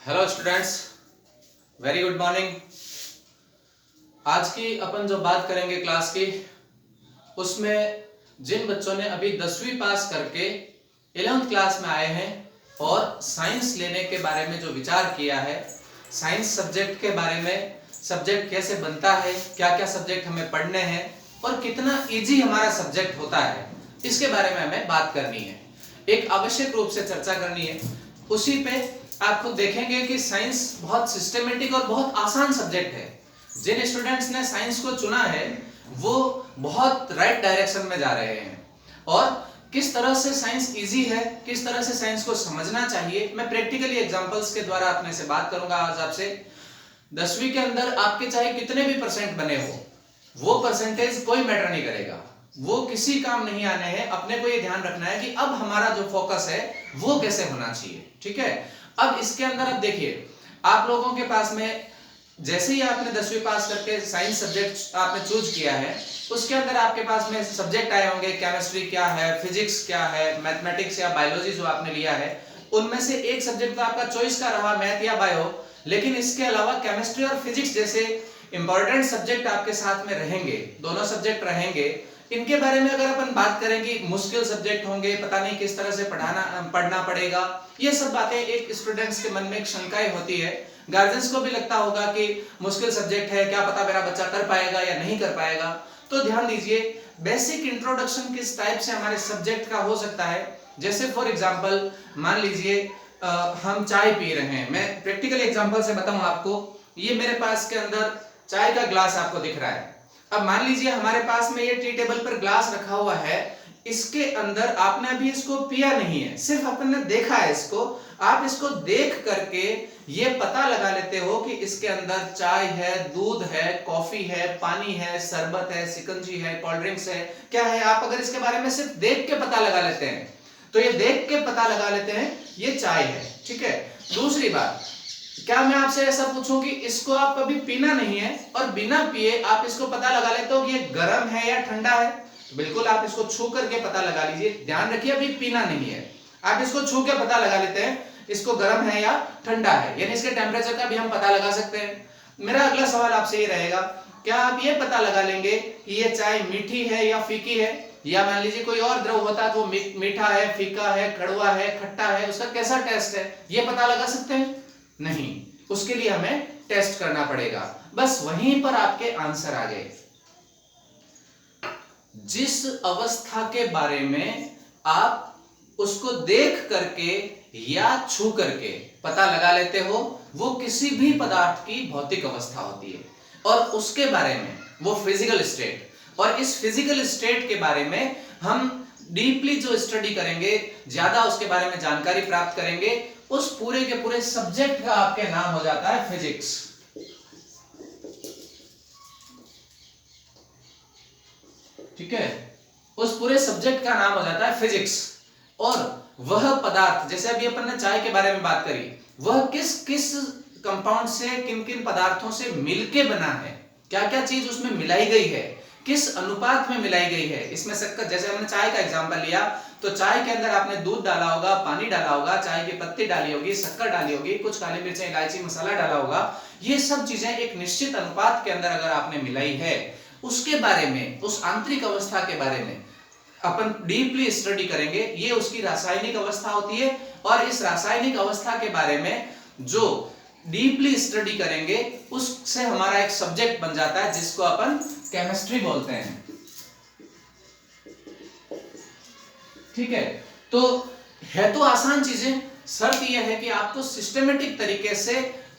Hello students, very good morning. आज की अपन जो बात करेंगे क्लास की, उसमें जिन बच्चों ने अभी 10वीं पास करके 11th क्लास में आए हैं और साइंस लेने के बारे में जो विचार किया है, साइंस सब्जेक्ट के बारे में, सब्जेक्ट कैसे बनता है, क्या क्या सब्जेक्ट हमें पढ़ने हैं और कितना इजी हमारा सब्जेक्ट होता है, इसके बारे में हमें बात करनी है, एक आवश्यक रूप से चर्चा करनी है। उसी पे आप खुद देखेंगे कि साइंस बहुत सिस्टमेटिक और बहुत आसान सब्जेक्ट है। जिन स्टूडेंट्स ने साइंस को चुना है वो बहुत राइट डायरेक्शन में जा रहे हैं। और किस तरह से साइंस इजी है, किस तरह से साइंस को समझना चाहिए, मैं प्रैक्टिकली एग्जांपल्स के द्वारा अपने से बात करूंगा आज आपसे। 10वीं के अंदर आपके चाहे कितने भी परसेंट बने हो, वो परसेंटेज कोई मैटर नहीं करेगा, वो किसी काम नहीं आने हैं। अपने को ये ध्यान रखना है कि अब हमारा जो फोकस है वो कैसे होना चाहिए, ठीक है। अब इसके अंदर अब देखिए, आप लोगों के पास में जैसे ही आपने 10वीं पास करके साइंस सब्जेक्ट आपने चूज किया है, उसके अंदर आपके पास में सब्जेक्ट आए होंगे, केमिस्ट्री क्या है, फिजिक्स क्या है, मैथमेटिक्स या बायोलॉजी जो आपने लिया है, उनमें से एक सब्जेक्ट तो आपका चॉइस का रहा मैथ या बायो, लेकिन इसके अलावा केमिस्ट्री और फिजिक्स जैसे इंपॉर्टेंट सब्जेक्ट आपके साथ में रहेंगे, दोनों सब्जेक्ट रहेंगे। इनके बारे में अगर अपन बात करें कि मुश्किल सब्जेक्ट होंगे, पता नहीं किस तरह से पढ़ना पड़ेगा, ये सब बातें एक स्टूडेंट्स के मन में एक शंकाएं होती है। गार्जियंस को भी लगता होगा कि मुश्किल सब्जेक्ट है, क्या पता मेरा बच्चा कर पाएगा या नहीं कर पाएगा। तो ध्यान दीजिए, बेसिक इंट्रोडक्शन किस टाइप से हमारे सब्जेक्ट का हो सकता है। जैसे फॉर एग्जांपल मान लीजिए हम चाय पी रहे हैं, मैं प्रैक्टिकल एग्जांपल से बताऊं आपको। ये मेरे पास के अंदर चाय का ग्लास आपको दिख रहा है। अब मान लीजिए हमारे पास में ये टी टेबल पर ग्लास रखा हुआ है, इसके अंदर आपने अभी इसको पिया नहीं है, सिर्फ अपन ने देखा है इसको। आप इसको देख करके ये पता लगा लेते हो कि इसके अंदर चाय है, दूध है, कॉफी है, पानी है, शरबत है, शिकंजी है, कोल्ड ड्रिंक्स है, क्या है। आप अगर इसके बारे में सिर्फ देख के पता लगा लेते हैं, तो ये देख के पता लगा लेते हैं ये चाय है, ठीक है। दूसरी बात, क्या मैं आपसे ऐसा पूछूं कि इसको आप कभी पीना नहीं है और बिना पिए आप इसको पता लगा लेते हो कि ये गर्म है या ठंडा है, तो बिल्कुल आप इसको छू करके पता लगा लीजिए। ध्यान रखिए, अभी पीना नहीं है, आप इसको छू के पता लगा लेते हैं इसको गर्म है या ठंडा है, यानी इसके टेम्परेचर का भी हम पता लगा सकते हैं। मेरा अगला सवाल आपसे ये रहेगा, क्या आप ये पता लगा लेंगे कि ये चाय मीठी है या फीकी है, या मान लीजिए कोई और द्रव होता तो मीठा है, फीका है, कड़वा है, खट्टा है, उसका कैसा टेस्ट है, ये पता लगा सकते हैं? नहीं, उसके लिए हमें टेस्ट करना पड़ेगा। बस वहीं पर आपके आंसर आ गए। जिस अवस्था के बारे में आप उसको देख करके या छू करके पता लगा लेते हो, वो किसी भी पदार्थ की भौतिक अवस्था होती है, और उसके बारे में वो फिजिकल स्टेट, और इस फिजिकल स्टेट के बारे में हम डीपली जो स्टडी करेंगे, ज्यादा उसके बारे में जानकारी प्राप्त करेंगे, उस पूरे के पूरे सब्जेक्ट का आपके नाम हो जाता है फिजिक्स, ठीक है। उस पूरे सब्जेक्ट का नाम हो जाता है फिजिक्स। और वह पदार्थ, जैसे अभी अपन ने चाय के बारे में बात करी, वह किस किस कंपाउंड से, किन किन पदार्थों से मिलके बना है, क्या क्या चीज उसमें मिलाई गई है, किस अनुपात में मिलाई गई है। इसमें शक्कर, जैसे हमने चाय का एग्जांपल लिया, तो चाय के अंदर आपने दूध डाला होगा, पानी डाला होगा, चाय की पत्ती डाली होगी, शक्कर डाली होगी, कुछ काली मिर्च, इलायची, मसाला डाला होगा। ये सब चीजें एक निश्चित अनुपात के अंदर अगर आपने मिलाई है, उसके बारे में, उस आंतरिक अवस्था के बारे में अपन डीपली स्टडी करेंगे। ये उसकी रासायनिक अवस्था होती है, और इस रासायनिक अवस्था के बारे में जो डीपली स्टडी करेंगे, उससे हमारा एक सब्जेक्ट बन जाता है जिसको अपन केमिस्ट्री बोलते हैं, ठीक है। तो है तो आसान चीजें, शर्त यह है कि आपको सिस्टमेटिक तरीके से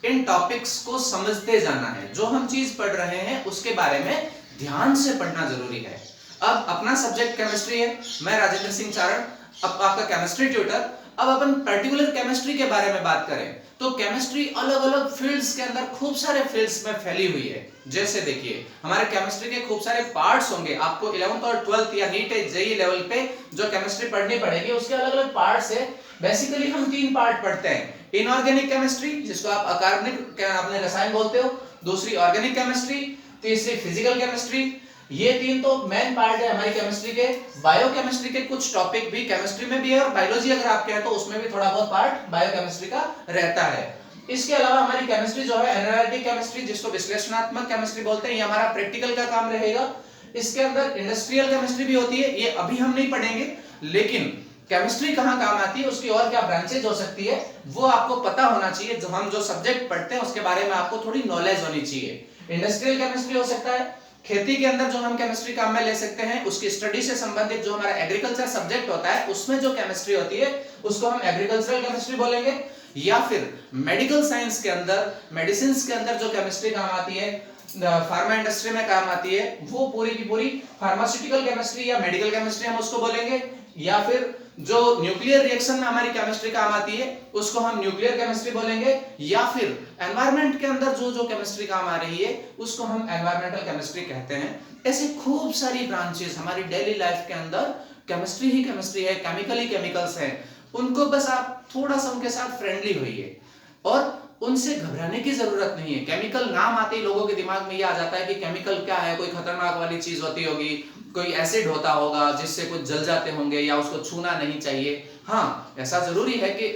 इन टॉपिक्स को समझते जाना है। जो हम चीज पढ़ रहे हैं उसके बारे में ध्यान से पढ़ना जरूरी है। अब अपना सब्जेक्ट केमिस्ट्री है, मैं राजेंद्र सिंह चारण, अब आपका केमिस्ट्री ट्यूटर। अब अपन पर्टिकुलर केमिस्ट्री के बारे में बात करें, तो केमिस्ट्री अलग अलग फील्ड्स के अंदर खूब सारे फील्ड्स में फैली हुई है। जैसे देखिए, हमारे केमिस्ट्री के खूब सारे पार्ट्स होंगे। आपको 11th और 12th या नीट जेईई लेवल पे जो केमिस्ट्री पढ़नी पड़ेगी, उसके अलग अलग पार्ट्स है। बेसिकली हम 3 पार्ट पढ़ते हैं, इनऑर्गेनिक केमिस्ट्री, जिसको आप अकार्बनिक अपने रसायन बोलते हो, दूसरी ऑर्गेनिक केमिस्ट्री, तीसरी फिजिकल केमिस्ट्री। ये 3 तो मेन पार्ट है हमारी केमिस्ट्री के। बायोकेमिस्ट्री के कुछ टॉपिक भी केमिस्ट्री में भी है, और बायोलॉजी अगर आप कहें तो उसमें भी थोड़ा बहुत पार्ट बायोकेमिस्ट्री का रहता है। इसके अलावा हमारी केमिस्ट्री जो है एनालिटिक केमिस्ट्री, जिसको विश्लेषणात्मक केमिस्ट्री बोलते हैं, ये हमारा प्रैक्टिकल का काम रहेगा। इसके अंदर इंडस्ट्रियल केमिस्ट्री भी होती है, ये अभी हम नहीं पढ़ेंगे, लेकिन केमिस्ट्री कहाँ काम आती है, उसकी और क्या ब्रांचेज हो सकती है, वो आपको पता होना चाहिए। जो हम जो सब्जेक्ट पढ़ते हैं उसके बारे में आपको थोड़ी नॉलेज होनी चाहिए। इंडस्ट्रियल केमिस्ट्री हो सकता है खेती के अंदर जो हम केमिस्ट्री काम में ले सकते हैं, उसकी स्टडी से संबंधित जो हमारा एग्रीकल्चर सब्जेक्ट होता है उसमें जो केमिस्ट्री होती है उसको हम एग्रीकल्चरल केमिस्ट्री बोलेंगे। या फिर मेडिकल साइंस के अंदर, मेडिसिन के अंदर जो केमिस्ट्री काम आती है, फार्मा इंडस्ट्री में काम आती है, वो पूरी की पूरी फार्मास्यूटिकल केमिस्ट्री या मेडिकल केमिस्ट्री हम उसको बोलेंगे। या फिर जो न्यूक्लियर रिएक्शन में हमारी केमिस्ट्री काम आती है उसको हम न्यूक्लियर केमिस्ट्री बोलेंगे। या फिर एनवायरनमेंट के अंदर जो जो केमिस्ट्री काम आ रही है उसको हम एनवायरमेंटल केमिस्ट्री कहते हैं। ऐसे खूब सारी ब्रांचेस हमारी डेली लाइफ के अंदर केमिस्ट्री ही केमिस्ट्री है, केमिकल ही केमिकल्स है। उनको बस आप थोड़ा सा उनके साथ फ्रेंडली होइए और उनसे घबराने की जरूरत नहीं है। केमिकल नाम आते ही लोगों के दिमाग में ये आ जाता है कि केमिकल क्या है, कोई खतरनाक वाली चीज होती होगी, कोई एसिड होता होगा जिससे कुछ जल जाते होंगे या उसको छूना नहीं चाहिए। हाँ, ऐसा जरूरी है कि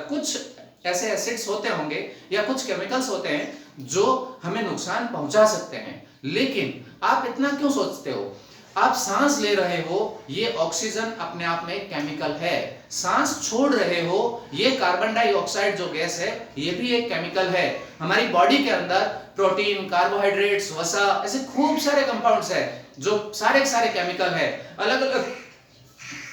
कुछ ऐसे एसिड्स होते होंगे या कुछ केमिकल्स होते हैं जो हमें नुकसान पहुंचा सकते हैं, लेकिन आप इतना क्यों सोचते हो? आप सांस ले रहे हो, ये ऑक्सीजन अपने आप में केमिकल है। सांस छोड़ रहे हो, ये कार्बन डाइऑक्साइड जो गैस है ये भी एक केमिकल है। हमारी बॉडी के अंदर प्रोटीन, कार्बोहाइड्रेट्स, वसा, ऐसे खूब सारे कंपाउंड्स है जो सारे सारे केमिकल है। अलग अलग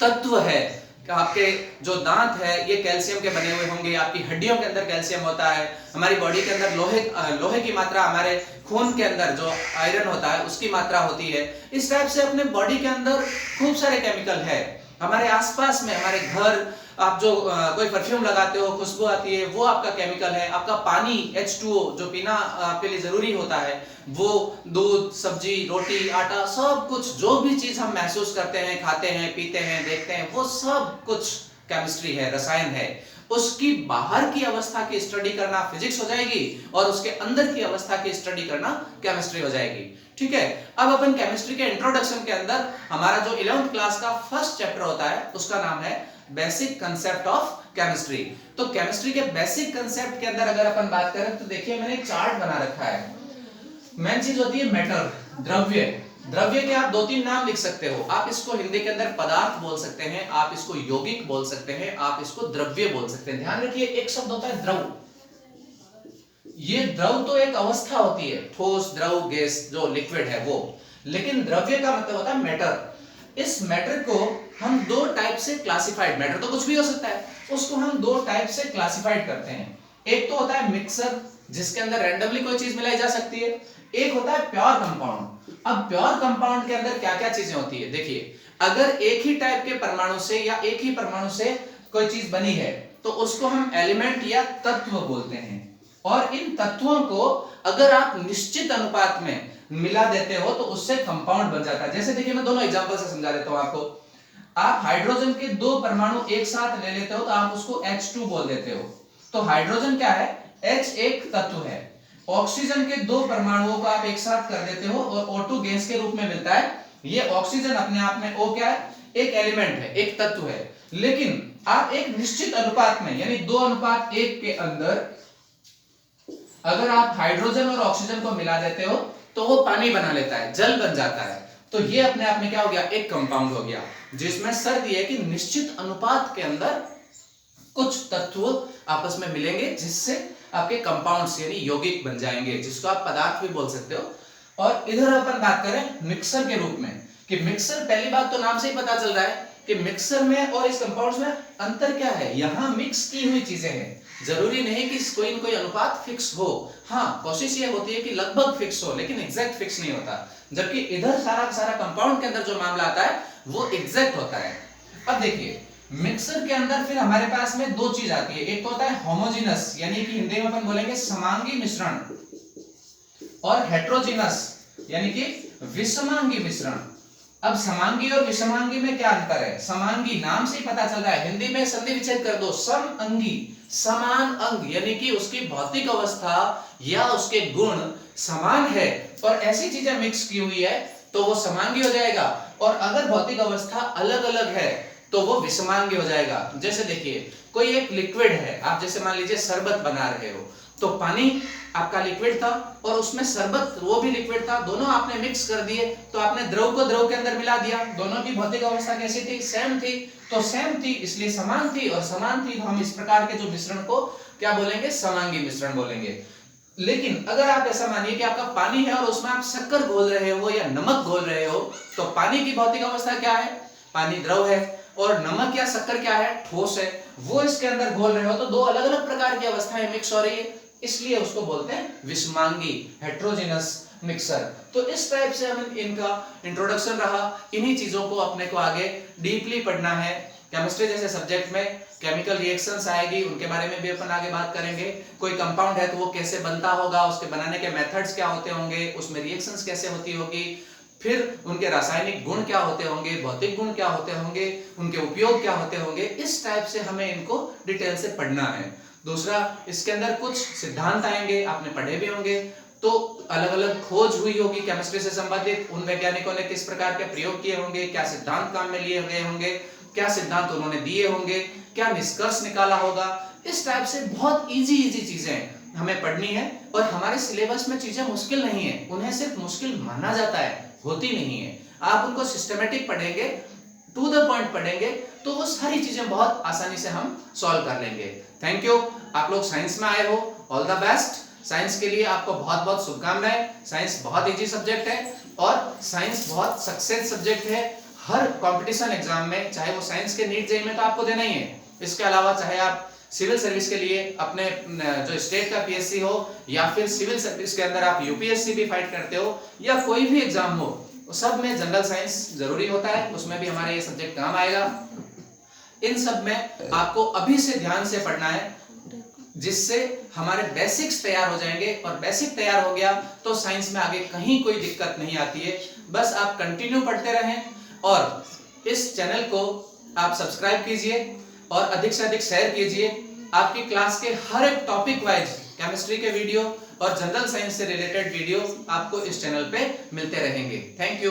तत्व है। आपके जो दांत है ये कैल्शियम के बने हुए होंगे, आपकी हड्डियों के अंदर कैल्शियम होता है, हमारी बॉडी के अंदर लोहे की मात्रा, हमारे खून के अंदर जो आयरन होता है उसकी मात्रा होती है। इस टाइप से अपने बॉडी के अंदर खूब सारे केमिकल है। हमारे आसपास में, हमारे घर, आप जो कोई परफ्यूम लगाते हो, खुशबू आती है, वो आपका केमिकल है। आपका पानी H2O जो पीना आपके लिए जरूरी होता है, वो दूध, सब्जी, रोटी, आटा, सब कुछ जो भी चीज हम महसूस करते हैं, खाते हैं, पीते हैं, देखते हैं, वो सब कुछ केमिस्ट्री है, रसायन है। उसकी बाहर की अवस्था की स्टडी करना फिजिक्स हो जाएगी और उसके अंदर की अवस्था की स्टडी करना केमिस्ट्री हो जाएगी। ठीक है, अब अपन केमिस्ट्री के इंट्रोडक्शन के अंदर हमारा जो 11th क्लास का फर्स्ट चैप्टर होता है उसका नाम है बेसिक कंसेप्ट ऑफ केमिस्ट्री। तो केमिस्ट्री के बेसिक कंसेप्ट के अंदर अगर अपन बात करें तो देखिए मैंने एक चार्ट बना रखा है। मेन चीज होती है मैटर, द्रव्य। द्रव्य के आप 2-3 नाम लिख सकते हो। आप इसको हिंदी के अंदर पदार्थ बोल सकते हैं, आप इसको यौगिक बोल सकते हैं, आप इसको द्रव्य बोल सकते हैं। ध्यान रखिए, एक शब्द होता है द्रव। ये द्रव तो एक अवस्था होती है, ठोस, द्रव, गैस, जो लिक्विड है वो। लेकिन द्रव्य का मतलब होता है मैटर। इस मैटर को हम 2 टाइप से क्लासिफाइड, मैटर तो कुछ भी हो सकता है, उसको हम 2 टाइप से क्लासिफाइड करते हैं। एक तो होता है मिक्सर, जिसके अंदर रैंडमली कोई चीज मिलाई जा सकती है। एक होता है प्योर कंपाउंड। अब प्योर कंपाउंड के अंदर क्या क्या चीजें होती है, देखिए, अगर एक ही टाइप के परमाणु से या एक ही परमाणु से कोई चीज बनी है तो उसको हम एलिमेंट या तत्व बोलते हैं। और इन तत्वों को अगर आप निश्चित अनुपात में मिला देते हो तो उससे कंपाउंड बन जाता है। जैसे देखिए, मैं दोनों एग्जांपल से समझा देता हूं आपको। आप हाइड्रोजन के 2 परमाणु एक साथ ले लेते हो तो आप उसको H2 बोल देते हो। तो हाइड्रोजन क्या है? H एक तत्व है। ऑक्सीजन के 2 परमाणुओं को आप एक साथ कर देते हो और O2 गैस के रूप में मिलता है। ये ऑक्सीजन अपने आप में O क्या है? एक एलिमेंट है, एक तत्व है। लेकिन आप एक निश्चित अनुपात में, यानी 2:1 के अंदर अगर आप हाइड्रोजन और ऑक्सीजन को मिला देते हो तो वो पानी बना लेता है, जल बन जाता है। तो ये अपने आप में क्या हो गया? एक कंपाउंड हो गया, जिसमें शर्त यह है कि निश्चित अनुपात के अंदर कुछ तत्व आपस में मिलेंगे जिससे आपके कंपाउंड्स यानी यौगिक बन जाएंगे, जिसको आप पदार्थ भी बोल सकते हो। और इधर अपन बात करें मिक्सर के रूप में, कि मिक्सर, पहली बात तो नाम से ही पता चल रहा है कि मिक्सर में और इस कंपाउंड्स में अंतर क्या है। यहां मिक्स की हुई चीजें हैं, जरूरी नहीं कि कोई न कोई अनुपात फिक्स हो। हाँ, कोशिश ये होती है कि लगभग फिक्स हो, लेकिन एग्जैक्ट फिक्स नहीं होता। जबकि इधर सारा सारा कंपाउंड के अंदर जो मामला आता है वो एग्जैक्ट होता है। अब देखिए, मिक्सर के अंदर फिर हमारे पास में 2 चीज आती है। एक तो होता है होमोजेनस, यानी कि हिंदी में अपन बोलेंगे समांगी मिश्रण, और हेट्रोजेनस यानी कि विषमांगी मिश्रण। अब समांगी और विषमांगी में क्या अंतर है? समांगी नाम से ही पता चल रहा है, हिंदी में संधि विच्छेद कर दो, समअंगी, समान अंग, यानी कि उसकी भौतिक अवस्था या उसके गुण समान है और ऐसी चीजें मिक्स की हुई है तो वो समांगी हो जाएगा। और अगर भौतिक अवस्था अलग अलग है तो वो विषमांगी हो जाएगा। जैसे देखिए, कोई एक लिक्विड है, आप जैसे मान लीजिए शरबत बना रहे हो, तो पानी आपका लिक्विड था और उसमें शरबत वो भी लिक्विड था, दोनों आपने मिक्स कर दिए, तो आपने द्रव को द्रव के अंदर मिला दिया, दोनों की भौतिक अवस्था कैसी थी? सेम थी। तो सेम थी इसलिए समान थी, और समान थी तो हम इस प्रकार के जो मिश्रण को क्या बोलेंगे? समांगी मिश्रण बोलेंगे। लेकिन अगर आप ऐसा मानिए कि आपका पानी है और उसमें आप शक्कर घोल रहे हो या नमक घोल रहे हो, तो पानी की भौतिक अवस्था क्या है? पानी द्रव है, और नमक या शक्कर क्या है? ठोस है। वो इसके अंदर घोल रहे हो तो दो अलग अलग प्रकार की अवस्थाएं मिक्स हो रही है, इसलिए उसको बोलते हैं विषमांगी, हेट्रोजेनस मिक्सर। तो इस टाइप से हम इनका इंट्रोडक्शन रहा। इन्हीं चीजों को अपने को आगे डीपली पढ़ना है। केमिस्ट्री जैसे सब्जेक्ट में केमिकल रिएक्शंस आएगी, उनके बारे में भी अपन आगे बात करेंगे। कोई कंपाउंड है तो वो कैसे बनता होगा, उसके बनाने के मेथड्स क्या होते होंगे, उसमें रिएक्शंस कैसे होती होगी, फिर उनके रासायनिक गुण क्या होते होंगे, भौतिक गुण क्या होते होंगे, उनके उपयोग क्या होते होंगे। इस टाइप से हमें इनको डिटेल से पढ़ना है। दूसरा, इसके अंदर कुछ सिद्धांत आएंगे, आपने पढ़े भी होंगे। तो अलग अलग खोज हुई होगी केमिस्ट्री से संबंधित, उन वैज्ञानिकों ने किस प्रकार के प्रयोग किए होंगे, क्या सिद्धांत काम में लिए गए होंगे, क्या सिद्धांत उन्होंने दिए होंगे, क्या निष्कर्ष निकाला होगा। इस टाइप से बहुत इजी चीजें हमें पढ़नी है, और हमारे सिलेबस में चीजें मुश्किल नहीं है, उन्हें सिर्फ मुश्किल माना जाता है, होती नहीं है। आप उनको सिस्टमेटिक पढ़ेंगे, टू द पॉइंट पढ़ेंगे, तो वो सारी चीजें बहुत आसानी से हम सॉल्व कर लेंगे। Thank you. आप लोग साइंस में आए हो, ऑल द बेस्ट। साइंस के लिए आपको बहुत बहुत शुभकामनाएं। साइंस बहुत इजी सब्जेक्ट है, और साइंस बहुत सक्सेस सब्जेक्ट है। हर कंपटीशन एग्जाम में, चाहे वो साइंस के नीट जेईई में तो आपको देना ही है, इसके अलावा चाहे आप सिविल सर्विस के लिए अपने जो स्टेट का पीएससी हो, या फिर सिविल सर्विस के अंदर आप यूपीएससी भी फाइट करते हो, या कोई भी एग्जाम हो, सब में जनरल साइंस जरूरी होता है, उसमें भी हमारे ये सब्जेक्ट काम आएगा। इन सब में आपको अभी से ध्यान से पढ़ना है, जिससे हमारे बेसिक्स तैयार हो जाएंगे, और बेसिक तैयार हो गया तो साइंस में आगे कहीं कोई दिक्कत नहीं आती है। बस आप कंटिन्यू पढ़ते रहें, और इस चैनल को आप सब्सक्राइब कीजिए और अधिक से अधिक शेयर कीजिए। आपकी क्लास के हर एक टॉपिक वाइज केमिस्ट्री के वीडियो और जनरल साइंस से रिलेटेड वीडियो आपको इस चैनल पे मिलते रहेंगे। Thank you.